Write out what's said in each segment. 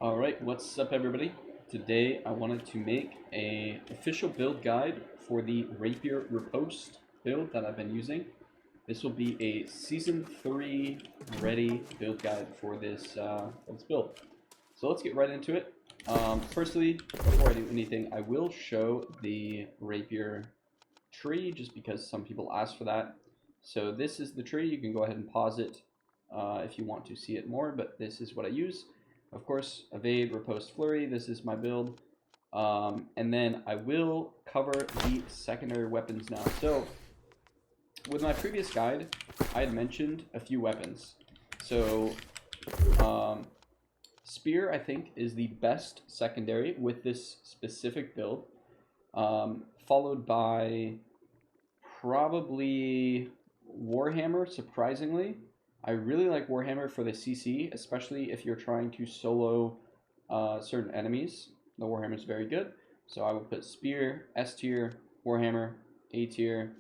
Alright, what's up everybody? Today I wanted to make a official build guide for the Rapier Riposte build that I've been using. This will be a Season 3 ready build guide for this build. So let's get right into it. Firstly, before I do anything, I will show the Rapier tree just because some people asked for that. So this is the tree. You can go ahead and pause it if you want to see it more, but this is what I use. Of course, evade, riposte, flurry. This is my build. And then I will cover the secondary weapons now. So with my previous guide, I had mentioned a few weapons. So spear, I think, is the best secondary with this specific build, followed by probably Warhammer, surprisingly. I really like Warhammer for the CC, especially if you're trying to solo certain enemies. The Warhammer is very good. So I would put Spear, S tier, Warhammer, A tier.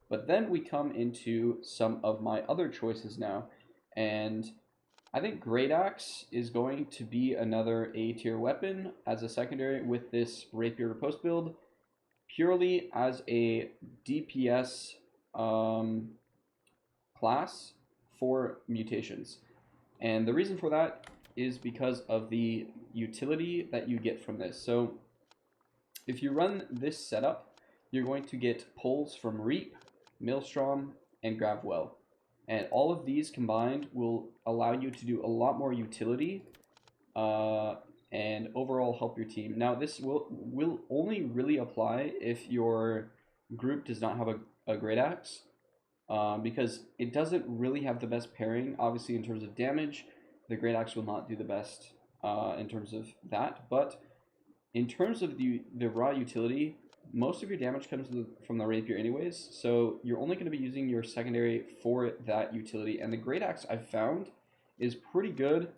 But then we come into some of my other choices now. And I think Great Axe is going to be another A tier weapon as a secondary with this Rapier Riposte build, purely as a DPS class for mutations. And the reason for that is because of the utility that you get from this. So if you run this setup, you're going to get pulls from Reap, Maelstrom, and Gravwell. And all of these combined will allow you to do a lot more utility and overall help your team. Now this will only really apply if your group does not have a Great Axe. Because it doesn't really have the best pairing. Obviously, in terms of damage, the Great Axe will not do the best in terms of that. But in terms of the raw utility, most of your damage comes from the Rapier anyways. So you're only going to be using your secondary for that utility. And the Great Axe I've found is pretty good,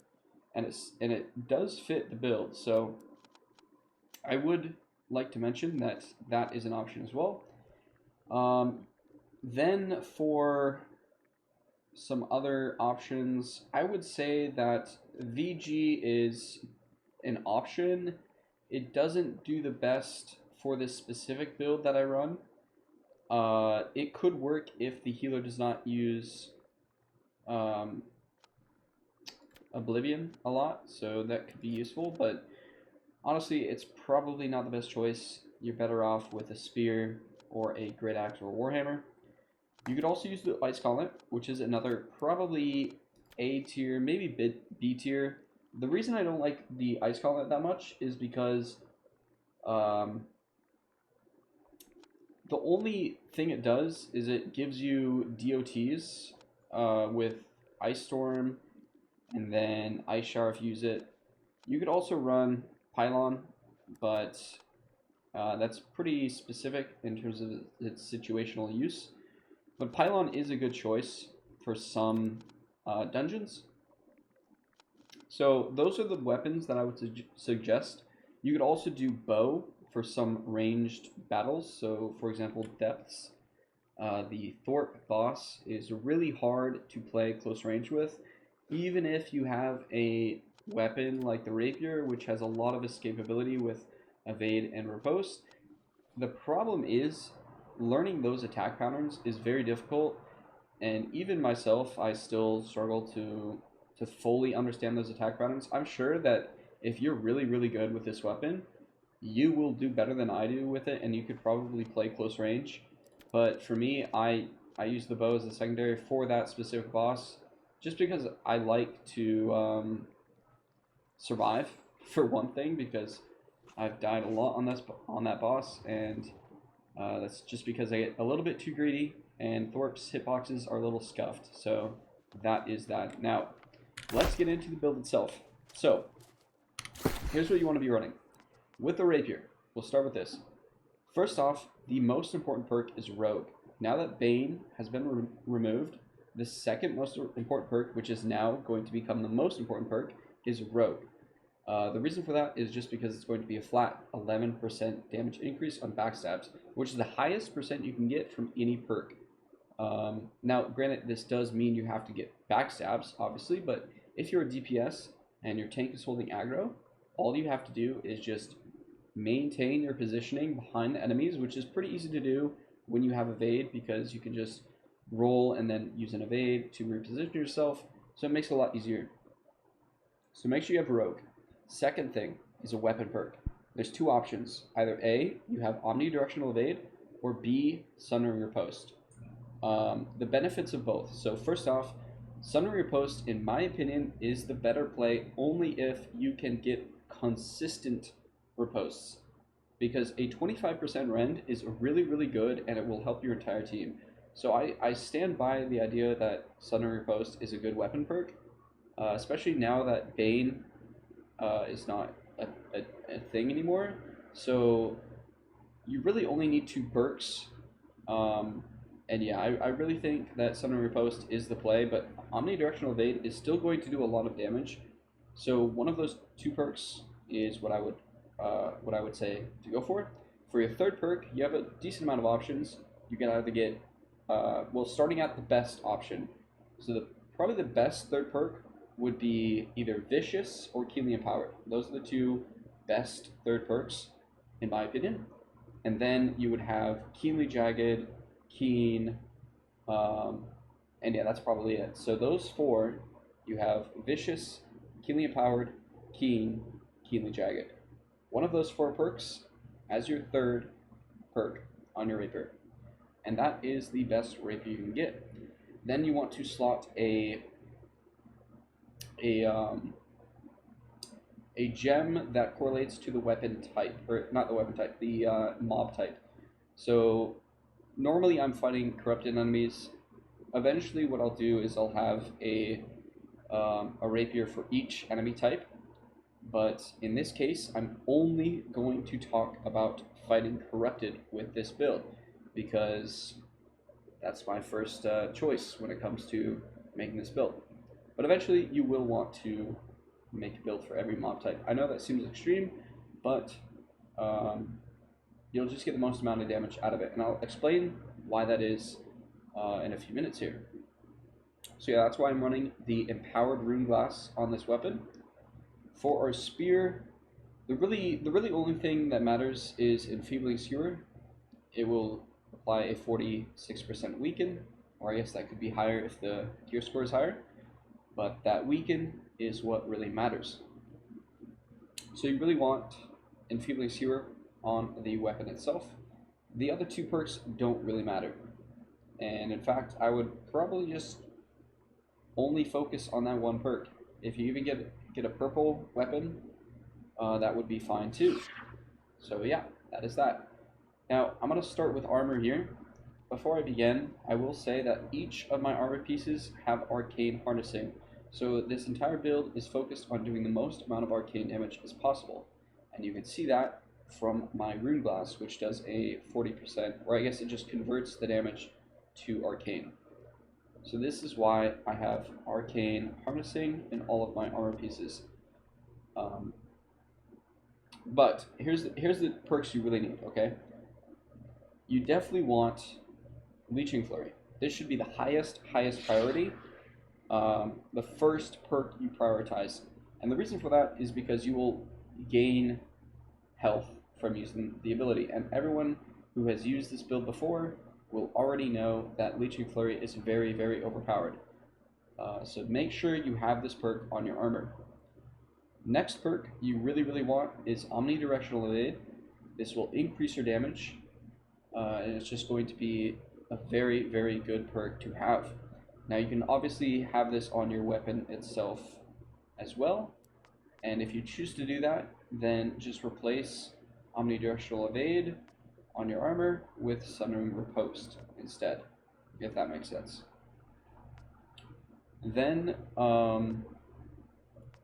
and it does fit the build. So I would like to mention that that is an option as well. Then for some other options, I would say that VG is an option. It doesn't do the best for this specific build that I run. It could work if the healer does not use Oblivion a lot, so that could be useful, but honestly, it's probably not the best choice. You're better off with a Spear or a Great Axe or a Warhammer. You could also use the Ice Gauntlet, which is another probably A tier, maybe B tier. The reason I don't like the Ice Gauntlet that much is because the only thing it does is it gives you DOTs with Ice Storm and then Ice Shower if you use it. You could also run Pylon, but that's pretty specific in terms of its situational use. But Pylon is a good choice for some dungeons. So those are the weapons that I would suggest. You could also do bow for some ranged battles. So for example, depths. The Thorpe boss is really hard to play close range with, even if you have a weapon like the Rapier, which has a lot of escapability with evade and riposte. The problem is learning those attack patterns is very difficult, and even myself, I still struggle to fully understand those attack patterns. I'm sure that if you're really good with this weapon, you will do better than I do with it, and you could probably play close range. But for me, I use the bow as a secondary for that specific boss, just because I like to survive for one thing, because I've died a lot on that boss, and that's just because I get a little bit too greedy, and Thorpe's hitboxes are a little scuffed. So that is that. Now, let's get into the build itself. So, here's what you want to be running. With the Rapier, we'll start with this. First off, the most important perk is Rogue. Now that Bane has been removed, the second most important perk, which is now going to become the most important perk, is Rogue. The reason for that is just because it's going to be a flat 11% damage increase on backstabs, which is the highest percent you can get from any perk. Now, granted, this does mean you have to get backstabs, obviously, but if you're a DPS and your tank is holding aggro, all you have to do is just maintain your positioning behind the enemies, which is pretty easy to do when you have evade, because you can just roll and then use an evade to reposition yourself, so it makes it a lot easier. So make sure you have rogue. Second thing is a weapon perk. There's two options. Either A, you have omnidirectional evade, or B, Sunray Riposte. The benefits of both. So first off, Sunray Riposte, in my opinion, is the better play only if you can get consistent ripostes. Because a 25% rend is really, really good, and it will help your entire team. So I stand by the idea that Sunray Riposte is a good weapon perk, especially now that Bane is not a thing anymore. So you really only need 2 perks. And yeah, I really think that Sunray Riposte is the play, but Omnidirectional Evade is still going to do a lot of damage. So one of those 2 perks is what I would say to go for. For your third perk, you have a decent amount of options. You can either get, well, starting at the best option. So probably the best third perk would be either Vicious or Keenly Empowered. Those are the 2 best third perks, in my opinion. And then you would have Keenly Jagged, Keen, and yeah, that's probably it. So those 4, you have Vicious, Keenly Empowered, Keen, Keenly Jagged. One of those 4 perks as your third perk on your Rapier. And that is the best Rapier you can get. Then you want to slot a gem that correlates to the weapon type, or not the weapon type, the mob type. So normally I'm fighting corrupted enemies. Eventually what I'll do is I'll have a rapier for each enemy type, but in this case I'm only going to talk about fighting corrupted with this build, because that's my first choice when it comes to making this build. But eventually you will want to make a build for every mob type. I know that seems extreme, but you'll just get the most amount of damage out of it. And I'll explain why that is in a few minutes here. So yeah, that's why I'm running the Empowered Rune Glass on this weapon. For our spear, the really only thing that matters is Enfeebling Skewer. It will apply a 46% weaken, or I guess that could be higher if the gear score is higher. But that weaken is what really matters. So you really want Enfeebling Skewer on the weapon itself. The other 2 perks don't really matter. And in fact, I would probably just only focus on that 1 perk. If you even get a purple weapon, that would be fine too. So yeah, that is that. Now, I'm going to start with armor here. Before I begin, I will say that each of my armor pieces have arcane harnessing. So this entire build is focused on doing the most amount of arcane damage as possible. And you can see that from my Rune Glass, which does a 40%, or I guess it just converts the damage to arcane. So this is why I have arcane harnessing in all of my armor pieces. But here's the perks you really need, okay? You definitely want Leeching Flurry. This should be the highest priority. The first perk you prioritize. And the reason for that is because you will gain health from using the ability. And everyone who has used this build before will already know that Leeching Flurry is very, very overpowered. So make sure you have this perk on your armor. Next perk you really want is Omnidirectional Evade. This will increase your damage, and it's just going to be a very, very good perk to have. Now you can obviously have this on your weapon itself as well, and if you choose to do that, then just replace Omnidirectional Evade on your armor with Sunray Riposte instead, if that makes sense. Then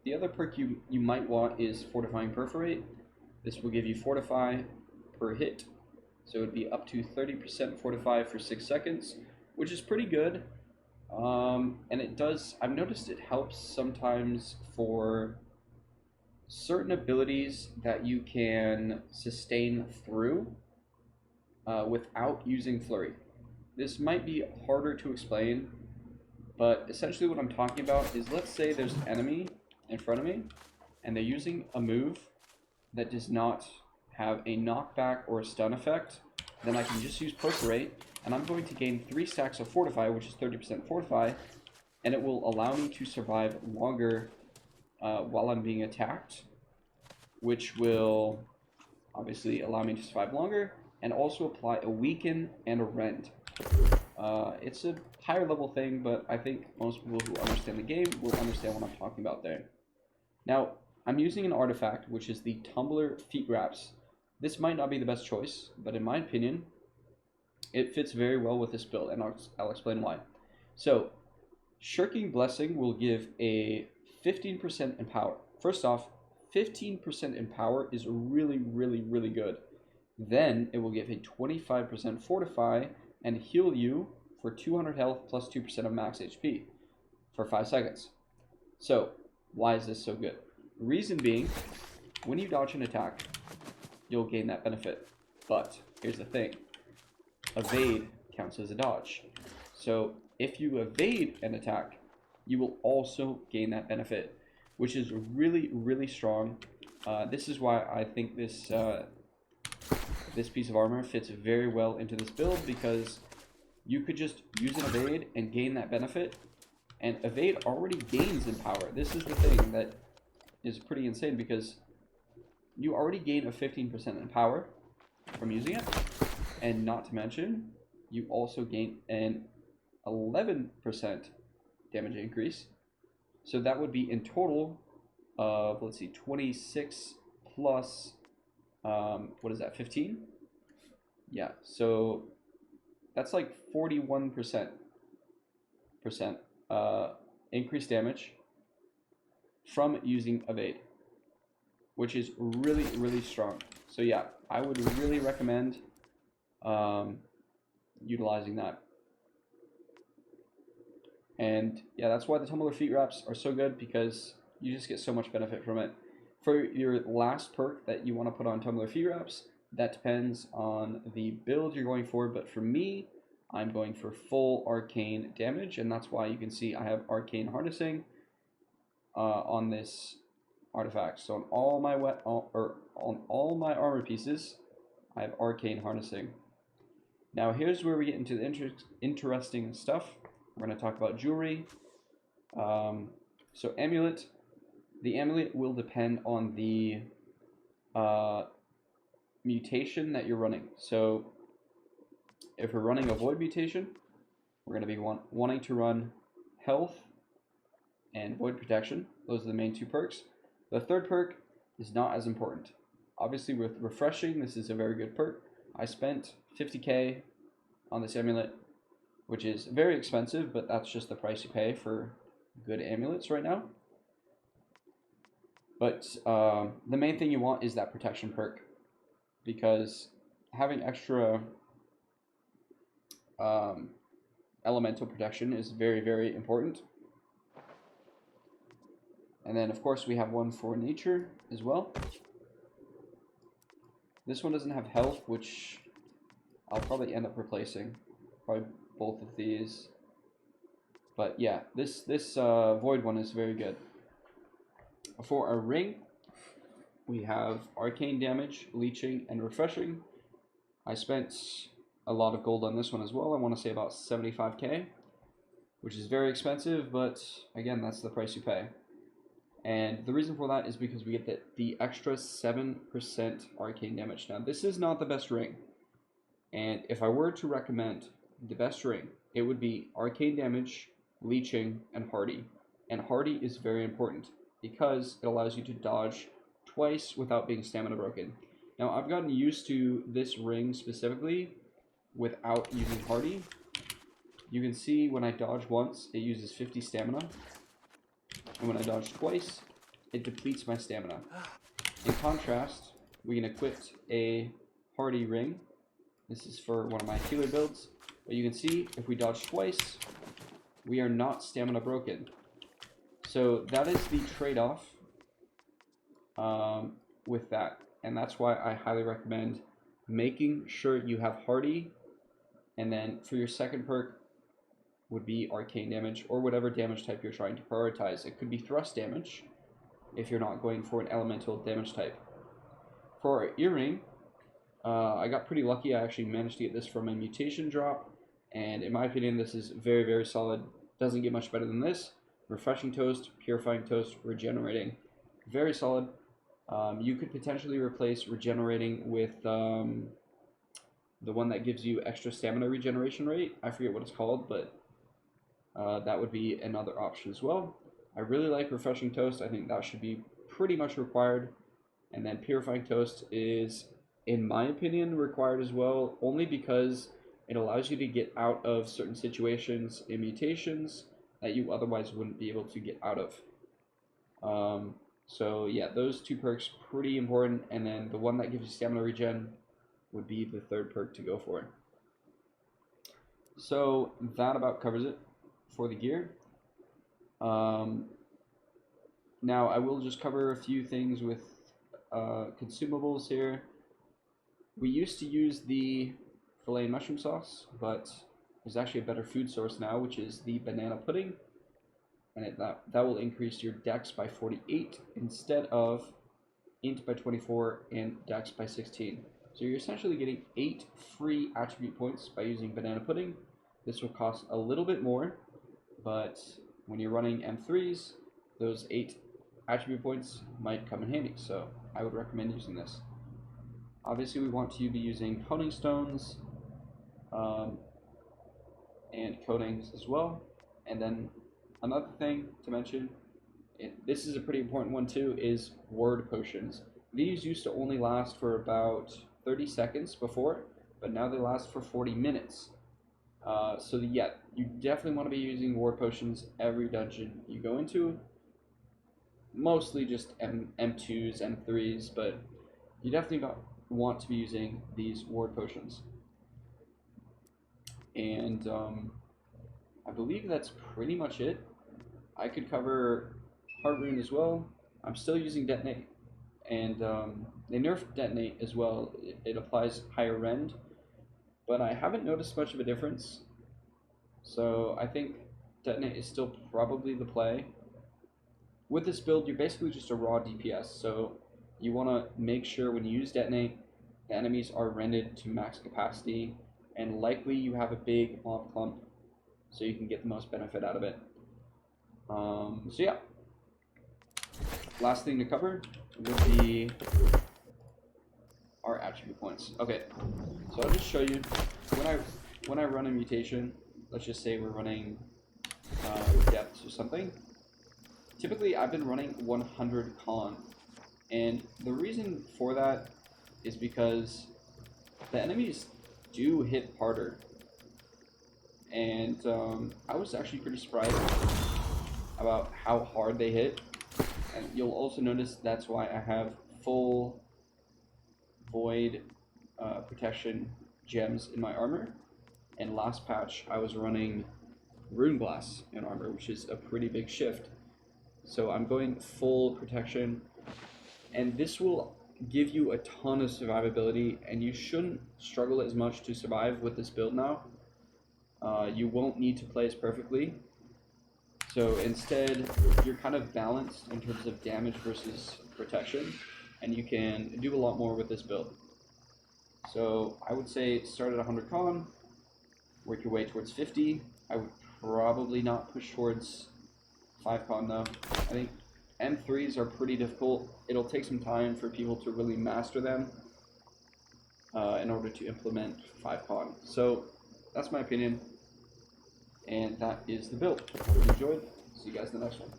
the other perk you might want is Fortifying Perforate. This will give you Fortify per hit, so it would be up to 30% Fortify for 6 seconds, which is pretty good. And it does, I've noticed it helps sometimes for certain abilities that you can sustain through without using Flurry. This might be harder to explain, but essentially what I'm talking about is, let's say there's an enemy in front of me, and they're using a move that does not have a knockback or a stun effect, then I can just use Perforate, and I'm going to gain 3 stacks of Fortify, which is 30% Fortify, and it will allow me to survive longer while I'm being attacked, which will obviously allow me to survive longer, and also apply a Weaken and a Rend. It's a higher level thing, but I think most people who understand the game will understand what I'm talking about there. Now, I'm using an artifact, which is the Tumbler Feet Wraps. This might not be the best choice, but in my opinion, it fits very well with this build, and I'll explain why. So, Shirking Blessing will give a 15% in power. First off, 15% in power is really, really, really good. Then it will give a 25% Fortify and heal you for 200 health plus 2% of max HP for 5 seconds. So, why is this so good? Reason being, when you dodge an attack, you'll gain that benefit. But here's the thing. Evade counts as a dodge. So if you evade an attack, you will also gain that benefit, which is really, really strong. This is why I think this this piece of armor fits very well into this build, because you could just use an evade and gain that benefit, and evade already gains in power. This is the thing that is pretty insane, because you already gain a 15% in power from using it, and not to mention, you also gain an 11% damage increase. So that would be in total of, let's see, 26 plus, what is that, 15? Yeah, so that's like 41% increased damage from using evade, which is really, really strong. So yeah, I would really recommend utilizing that. And yeah, that's why the Tumbler Feet Wraps are so good, because you just get so much benefit from it. For your last perk that you want to put on Tumbler Feet Wraps, that depends on the build you're going for, but for me, I'm going for full arcane damage, and that's why you can see I have arcane harnessing on this artifact. So on all my armor pieces, I have arcane harnessing. Now here's where we get into the interesting stuff. We're going to talk about jewelry. So amulet. The amulet will depend on the mutation that you're running. So if we're running a void mutation, we're going to be wanting to run health and void protection. Those are the main 2 perks. The third perk is not as important. Obviously with refreshing, this is a very good perk. I spent 50k on this amulet, which is very expensive, but that's just the price you pay for good amulets right now. But the main thing you want is that protection perk, because having extra elemental protection is very, very important. And then of course we have one for nature as well. This one doesn't have health, which I'll probably end up replacing. Probably both of these. But yeah, this void one is very good. For our ring, we have arcane damage, leeching, and refreshing. I spent a lot of gold on this one as well. I want to say about 75k, which is very expensive, but again, that's the price you pay. And the reason for that is because we get the extra 7% arcane damage. Now, this is not the best ring, and if I were to recommend the best ring, it would be arcane damage, leeching, and hardy. And hardy is very important, because it allows you to dodge twice without being stamina broken. Now, I've gotten used to this ring specifically without using hardy. You can see when I dodge once, it uses 50 stamina. And when I dodge twice, it depletes my stamina. In contrast, we can equip a hardy ring. This is for one of my healer builds. But you can see, if we dodge twice, we are not stamina broken. So that is the trade-off with that. And that's why I highly recommend making sure you have hardy. And then for your second perk would be arcane damage, or whatever damage type you're trying to prioritize. It could be thrust damage, if you're not going for an elemental damage type. For our earring, I got pretty lucky. I actually managed to get this from a mutation drop, and in my opinion, this is very, very solid. Doesn't get much better than this. Refreshing Toast, Purifying Toast, Regenerating. Very solid. You could potentially replace Regenerating with the one that gives you extra stamina regeneration rate. I forget what it's called, but that would be another option as well. I really like Refreshing Toast. I think that should be pretty much required. And then Purifying Toast is, in my opinion, required as well, only because it allows you to get out of certain situations and mutations that you otherwise wouldn't be able to get out of. So yeah, those two perks pretty important, and then the one that gives you stamina regen would be the third perk to go for. So that about covers it for the gear. Now I will just cover a few things with consumables here. We used to use the filet and mushroom sauce, but there's actually a better food source now, which is the banana pudding, and that will increase your dex by 48 instead of int by 24 and dex by 16. So you're essentially getting 8 free attribute points by using banana pudding. This will cost a little bit more, but when you're running M3s, those 8 attribute points might come in handy, so I would recommend using this. Obviously, we want to be using honing stones and coatings as well. And then another thing to mention, this is a pretty important one too, is word potions. These used to only last for about 30 seconds before, but now they last for 40 minutes. So yeah, you definitely want to be using ward potions every dungeon you go into. Mostly just M2s, M3s, but you definitely want to be using these ward potions. And I believe that's pretty much it. I could cover Heart Rune as well. I'm still using Detonate, and they nerfed Detonate as well. It applies higher rend, but I haven't noticed much of a difference. So I think Detonate is still probably the play. With this build, you're basically just a raw DPS, so you want to make sure when you use Detonate, the enemies are rendered to max capacity, and likely you have a big mob clump, so you can get the most benefit out of it. So yeah, last thing to cover would be our attribute points. Okay, so I'll just show you when I run a mutation. Let's just say we're running depths or something. Typically, I've been running 100 con, and the reason for that is because the enemies do hit harder, and I was actually pretty surprised about how hard they hit. And you'll also notice that's why I have full void protection gems in my armor, and last patch I was running rune glass in armor, which is a pretty big shift. So I'm going full protection, and this will give you a ton of survivability, and you shouldn't struggle as much to survive with this build now. You won't need to play as perfectly, so instead you're kind of balanced in terms of damage versus protection, and you can do a lot more with this build. So I would say start at 100 con, work your way towards 50. I would probably not push towards 5 con though. I think M3s are pretty difficult. It'll take some time for people to really master them in order to implement 5 con. So that's my opinion, and that is the build. Hope you enjoyed. See you guys in the next one.